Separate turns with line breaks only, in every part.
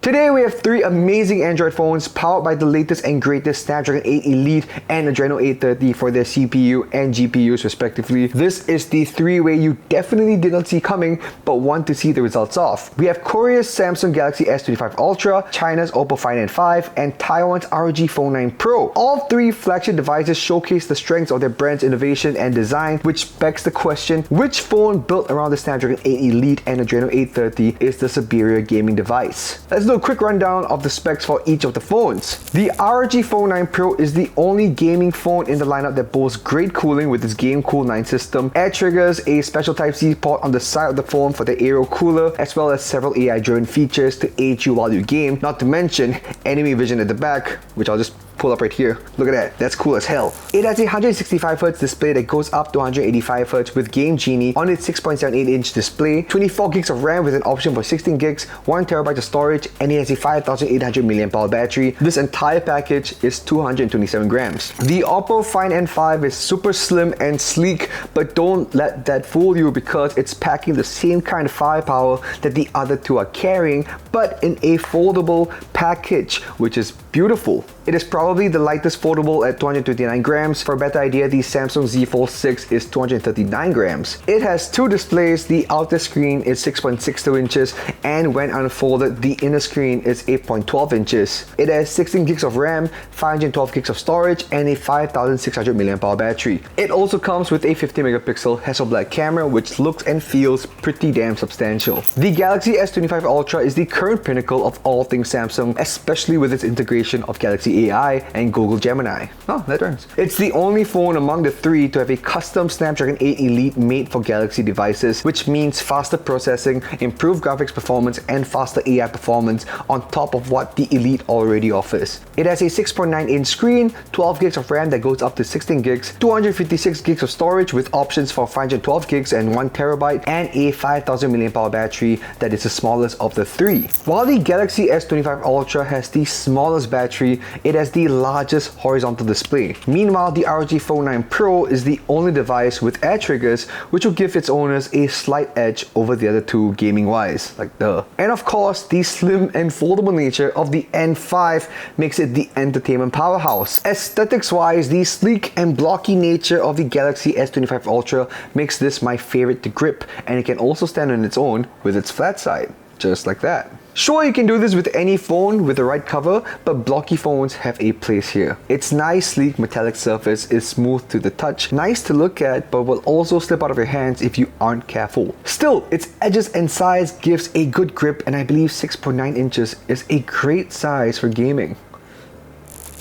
Today we have three amazing Android phones powered by the latest and greatest Snapdragon 8 Elite and Adreno 830 for their CPU and GPUs respectively. This is the three-way you definitely did not see coming but want to see the results of. We have Korea's Samsung Galaxy S25 Ultra, China's Oppo Find N5, and Taiwan's ROG Phone 9 Pro. All three flagship devices showcase the strengths of their brand's innovation and design, which begs the question, which phone built around the Snapdragon 8 Elite and Adreno 830 is the superior gaming device? Let's do a quick rundown of the specs for each of the phones. The ROG Phone 9 Pro is the only gaming phone in the lineup that boasts great cooling with its Game Cool 9 system, air triggers, a special Type-C port on the side of the phone for the aero cooler, as well as several AI-driven features to aid you while you game, not to mention enemy vision at the back, which I'll just pull up right here. Look at that, that's cool as hell. It has a 165Hz display that goes up to 185Hz with Game Genie on its 6.78-inch display, 24 gigs of RAM with an option for 16 gigs, 1TB of storage, and it has a 5800 mAh battery. This entire package is 227 grams. The Oppo Find N5 is super slim and sleek, but don't let that fool you because it's packing the same kind of firepower that the other two are carrying, but in a foldable package, which is beautiful. It is probably the lightest foldable at 229 grams. For a better idea, the Samsung Z Fold 6 is 239 grams. It has two displays. The outer screen is 6.62 inches, and when unfolded, the inner screen is 8.12 inches. It has 16 gigs of RAM, 512 gigs of storage, and a 5600 mAh battery. It also comes with a 50 megapixel Hasselblad camera, which looks and feels pretty damn substantial. The Galaxy S25 Ultra is the current pinnacle of all things Samsung, especially with its integration of Galaxy AI and Google Gemini. Oh, that rhymes. It's the only phone among the three to have a custom Snapdragon 8 Elite made for Galaxy devices, which means faster processing, improved graphics performance, and faster AI performance on top of what the Elite already offers. It has a 6.9-inch screen, 12 gigs of RAM that goes up to 16 gigs, 256 gigs of storage with options for 512 gigs and 1TB, and a 5000 mAh battery that is the smallest of the three. While the Galaxy S25 Ultra has the smallest battery, it has the largest horizontal display. Meanwhile, the ROG Phone 9 Pro is the only device with air triggers, which will give its owners a slight edge over the other two gaming-wise, like duh. And of course, the slim and foldable nature of the N5 makes it the entertainment powerhouse. Aesthetics-wise, the sleek and blocky nature of the Galaxy S25 Ultra makes this my favorite to grip, and it can also stand on its own with its flat side, just like that. Sure, you can do this with any phone with the right cover, but blocky phones have a place here. Its nice, sleek, metallic surface is smooth to the touch, nice to look at, but will also slip out of your hands if you aren't careful. Still, its edges and size gives a good grip, and I believe 6.9 inches is a great size for gaming.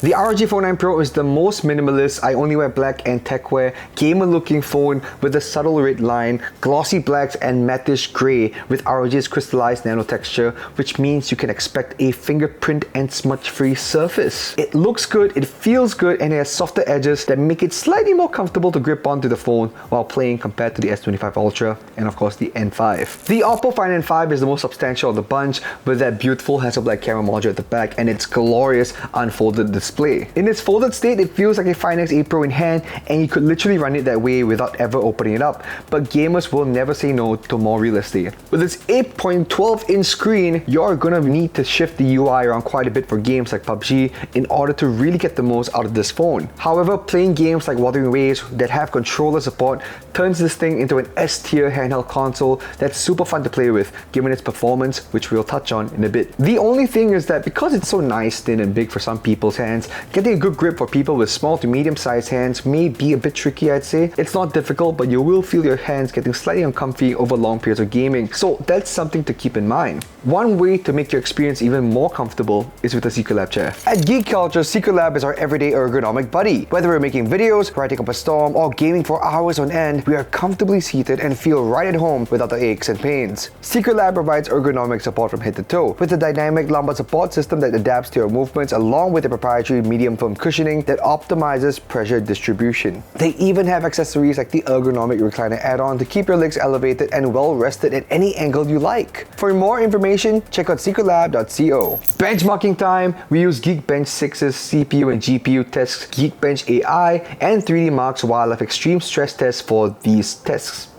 The ROG Phone 9 Pro is the most minimalist, I only wear black and tech wear, gamer looking phone with a subtle red line, glossy blacks and mattish grey with ROG's crystallized nano texture, which means you can expect a fingerprint and smudge free surface. It looks good, it feels good, and it has softer edges that make it slightly more comfortable to grip onto the phone while playing compared to the S25 Ultra and of course the N5. The Oppo Find N5 is the most substantial of the bunch with that beautiful Hasselblad camera module at the back and its glorious unfolded display. In its folded state, it feels like a Find X8 Pro in hand, and you could literally run it that way without ever opening it up, but gamers will never say no to more real estate. With its 8.12-inch screen, you're gonna need to shift the UI around quite a bit for games like PUBG in order to really get the most out of this phone. However, playing games like Wuthering Waves that have controller support turns this thing into an S-tier handheld console that's super fun to play with, given its performance, which we'll touch on in a bit. The only thing is that because it's so nice, thin, and big for some people's hands, getting a good grip for people with small to medium-sized hands may be a bit tricky, I'd say. It's not difficult, but you will feel your hands getting slightly uncomfy over long periods of gaming, so that's something to keep in mind. One way to make your experience even more comfortable is with a Secretlab chair. At Geek Culture, Secretlab is our everyday ergonomic buddy. Whether we're making videos, writing up a storm, or gaming for hours on end, we are comfortably seated and feel right at home without the aches and pains. Secretlab provides ergonomic support from head to toe, with a dynamic lumbar support system that adapts to your movements along with a proprietary medium foam cushioning that optimizes pressure distribution. They even have accessories like the ergonomic recliner add-on to keep your legs elevated and well rested at any angle you like. For more information, check out secretlab.co. Benchmarking time, we use Geekbench 6's CPU and GPU tests, Geekbench AI, and 3D Mark's Wildlife Extreme stress tests for these tests.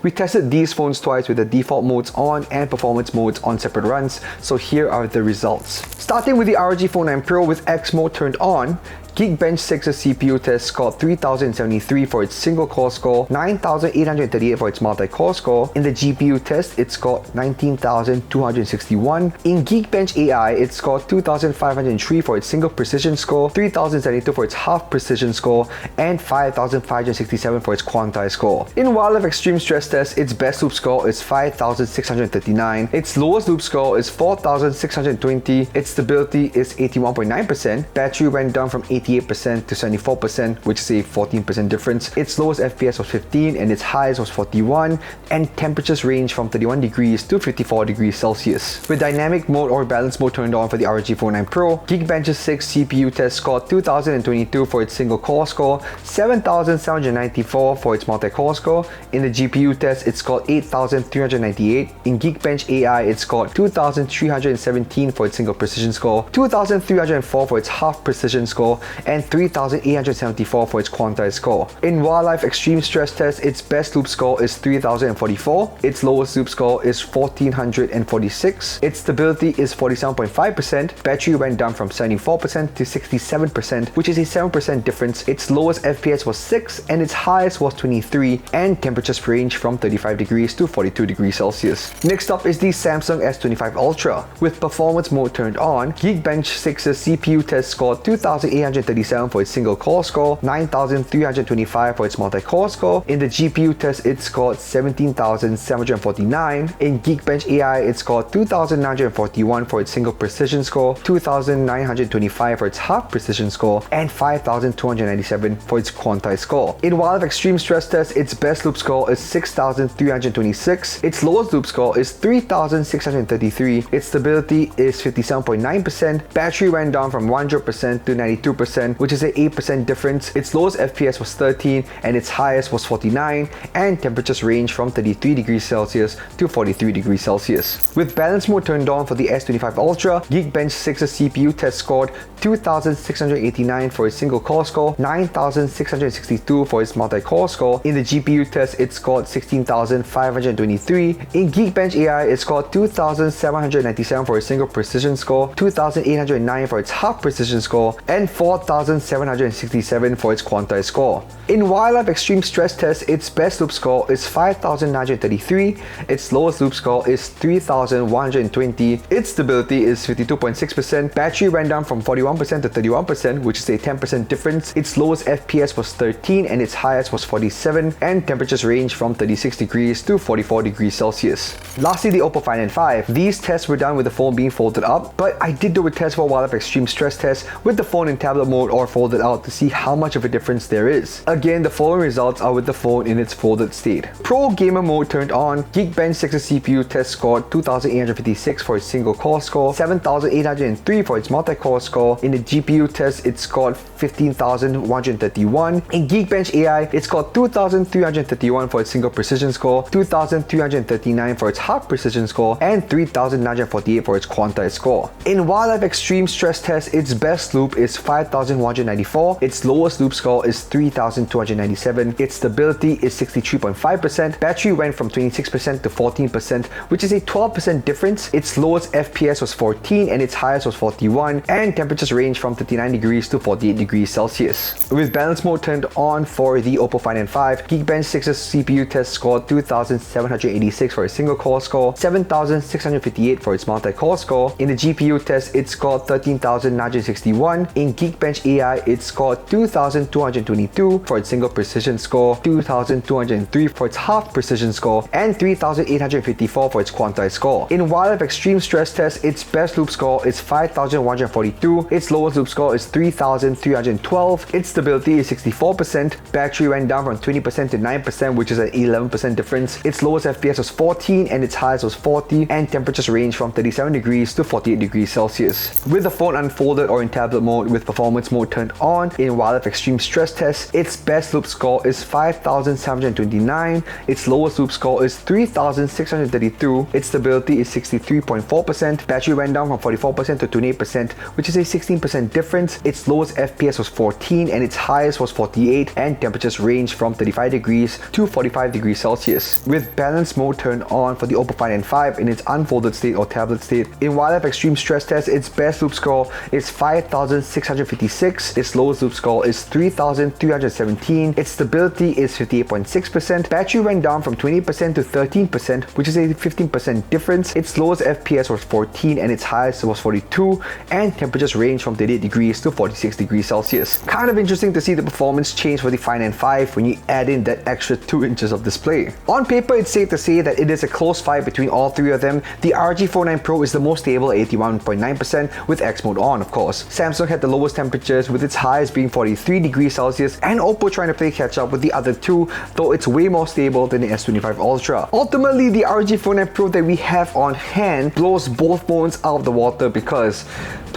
We tested these phones twice with the default modes on and performance modes on separate runs, so here are the results. Starting with the ROG Phone 9 Pro with X mode turned on, Geekbench 6's CPU test scored 3073 for its single core score, 9838 for its multi-core score. In the GPU test, it scored 19261. In Geekbench AI, it scored 2503 for its single precision score, 3072 for its half precision score, and 5567 for its quantized score. In Wildlife Extreme Stress Test, its best loop score is 5639, its lowest loop score is 4620, its stability is 81.9%, battery went down from 88% to 74%, which is a 14% difference. Its lowest FPS was 15 and its highest was 41, and temperatures range from 31 degrees to 54 degrees Celsius. With dynamic mode or balance mode turned on for the ROG Phone 9 Pro, Geekbench's 6 CPU test scored 2022 for its single core score, 7794 for its multi-core score. In the GPU test, it scored 8398. In Geekbench AI, it scored 2317 for its single precision score, 2304 for its half precision score, and 3874 for its quantized score. In Wildlife Extreme Stress Test, its best loop score is 3044, its lowest loop score is 1446, its stability is 47.5%, battery went down from 74% to 67%, which is a 7% difference. Its lowest FPS was 6 and its highest was 23, and temperatures range from 35 degrees to 42 degrees Celsius. Next up is the Samsung S25 Ultra. With performance mode turned on, Geekbench 6's CPU test scored 2837 for its single core score, 9325 for its multi-core score. In the GPU test, it scored 17749. In Geekbench AI, it scored 2941 for its single precision score, 2925 for its half precision score, and 5297 for its quantized score. In Wildlife Extreme Stress Test, its best loop score is 6326, its lowest loop score is 3633, its stability is 57.9%, battery went down from 100% to 92%, which is an 8% difference. Its lowest FPS was 13 and its highest was 49, and temperatures range from 33 degrees Celsius to 43 degrees Celsius. With balance mode turned on for the S25 Ultra, Geekbench 6's CPU test scored 2689 for its single core score, 9662 for its multi-core score. In the GPU test, it scored 16523. In Geekbench AI, it scored 2797 for its single precision score, 2809 for its half precision score, and 4767 for its quantized score. In Wildlife Extreme Stress Test, its best loop score is 5933, its lowest loop score is 3120, its stability is 52.6%, battery went down from 41% to 31%, which is a 10% difference. Its lowest FPS was 13 and its highest was 47, and temperatures range from 36 degrees to 44 degrees Celsius. Lastly, the Oppo Find N5. These tests were done with the phone being folded up, but I did do a test for Wildlife Extreme Stress Test with the phone in tablet mode or folded out to see how much of a difference there is. Again, the following results are with the phone in its folded state. Pro Gamer mode turned on, Geekbench 6's CPU test scored 2856 for its single core score, 7803 for its multi-core score. In the GPU test, it scored 15131. In Geekbench AI, it scored 2331 for its single precision score, 2339 for its half precision score, and 3948 for its quantized score. In Wildlife Extreme Stress Test, its best loop is 5194, its lowest loop score is 3297, its stability is 63.5%, battery went from 26% to 14%, which is a 12% difference. Its lowest FPS was 14 and its highest was 41, and temperatures range from 39 degrees to 48 degrees Celsius. With balance mode turned on for the Oppo Find N5, Geekbench 6's CPU test scored 2786 for its single core score, 7658 for its multi-core score. In the GPU test, it scored 13961. In Geekbench AI, it scored 2222 for its single precision score, 2203 for its half precision score, and 3854 for its quantized score. In Wildlife Extreme Stress Test, its best loop score is 5142, its lowest loop score is 3312, its stability is 64%, battery went down from 20% to 9%, which is an 11% difference. Its lowest FPS was 14 and its highest was 40, and temperatures range from 37 degrees to 48 degrees Celsius. With the phone unfolded or in tablet mode with performance performance mode turned on in wildlife extreme stress test, its best loop score is 5,729, its lowest loop score is 3,632, its stability is 63.4%, battery went down from 44% to 28%, which is a 16% difference, its lowest FPS was 14 and its highest was 48, and temperatures range from 35 degrees to 45 degrees Celsius. With balance mode turned on for the Oppo Find N5 in its unfolded state or tablet state, in wildlife extreme stress test, its best loop score is 5,656, its lowest loop score is 3,317, its stability is 58.6%, battery went down from 20% to 13%, which is a 15% difference, its lowest FPS was 14 and its highest was 42, and temperatures range from 38 degrees to 46 degrees Celsius. Kind of interesting to see the performance change for the Find N5 when you add in that extra 2 inches of display. On paper, it's safe to say that it is a close fight between all three of them. The ROG Phone 9 Pro is the most stable at 81.9% with X mode on, of course. Samsung had the lowest temperatures with its highest being 43 degrees Celsius, and Oppo trying to play catch up with the other two, though it's way more stable than the S25 Ultra. Ultimately, the ROG Phone 9 Pro that we have on hand blows both phones out of the water because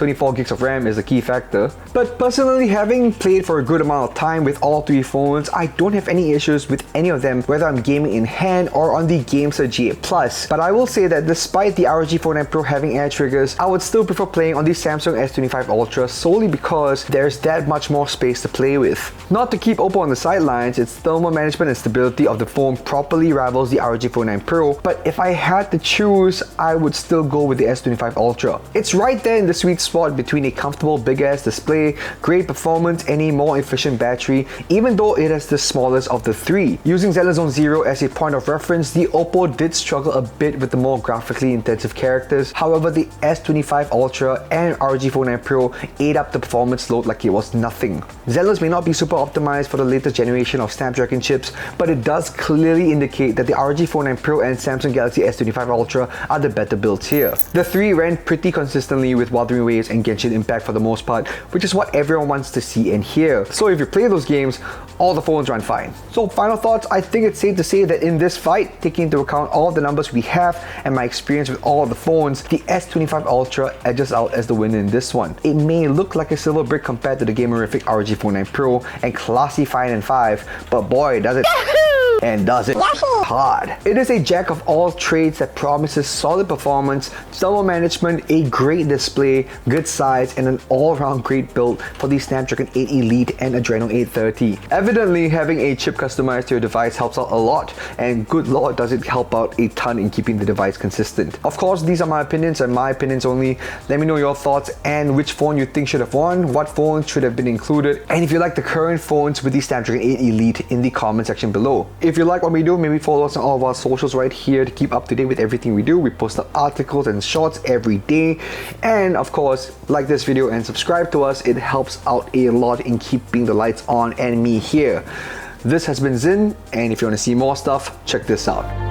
24 gigs of RAM is a key factor. But personally, having played for a good amount of time with all three phones, I don't have any issues with any of them, whether I'm gaming in hand or on the GameSir G8 Plus. But I will say that despite the ROG Phone 9 Pro having air triggers, I would still prefer playing on the Samsung S25 Ultra solely because there's that much more space to play with. Not to keep Oppo on the sidelines, its thermal management and stability of the phone properly rivals the ROG Phone 9 Pro, but if I had to choose, I would still go with the S25 Ultra. It's right there in the sweet spot between a comfortable big ass display, great performance, and a more efficient battery, even though it has the smallest of the three. Using Zenless Zero as a point of reference, the Oppo did struggle a bit with the more graphically intensive characters. However, the S25 Ultra and ROG Phone 9 Pro ate up the performance load like it was nothing. Zenless may not be super optimized for the latest generation of Snapdragon chips, but it does clearly indicate that the ROG Phone 9 Pro and Samsung Galaxy S25 Ultra are the better builds here. The three ran pretty consistently with Wuthering Waves and Genshin Impact for the most part, which is what everyone wants to see and hear. So if you play those games, all the phones run fine. So final thoughts, I think it's safe to say that in this fight, taking into account all the numbers we have and my experience with all of the phones, the S25 Ultra edges out as the winner in this one. It may look like a silver brick compared to the gamerific ROG Phone 9 Pro and classy Find N5, but boy, does it and does it hard. It is a jack of all trades that promises solid performance, thermal management, a great display, good size, and an all-around great build for the Snapdragon 8 Elite and Adreno 830. Evidently, having a chip customized to your device helps out a lot, and good lord does it help out a ton in keeping the device consistent. Of course, these are my opinions and my opinions only. Let me know your thoughts and which phone you think should have won, what phones should have been included, and if you like the current phones with the Snapdragon 8 Elite in the comment section below. If you like what we do, maybe follow us on all of our socials right here to keep up to date with everything we do. We post up articles and shorts every day, and of course, like this video and subscribe to us. It helps out a lot in keeping the lights on and me here. This has been Zin, and if you want to see more stuff, check this out.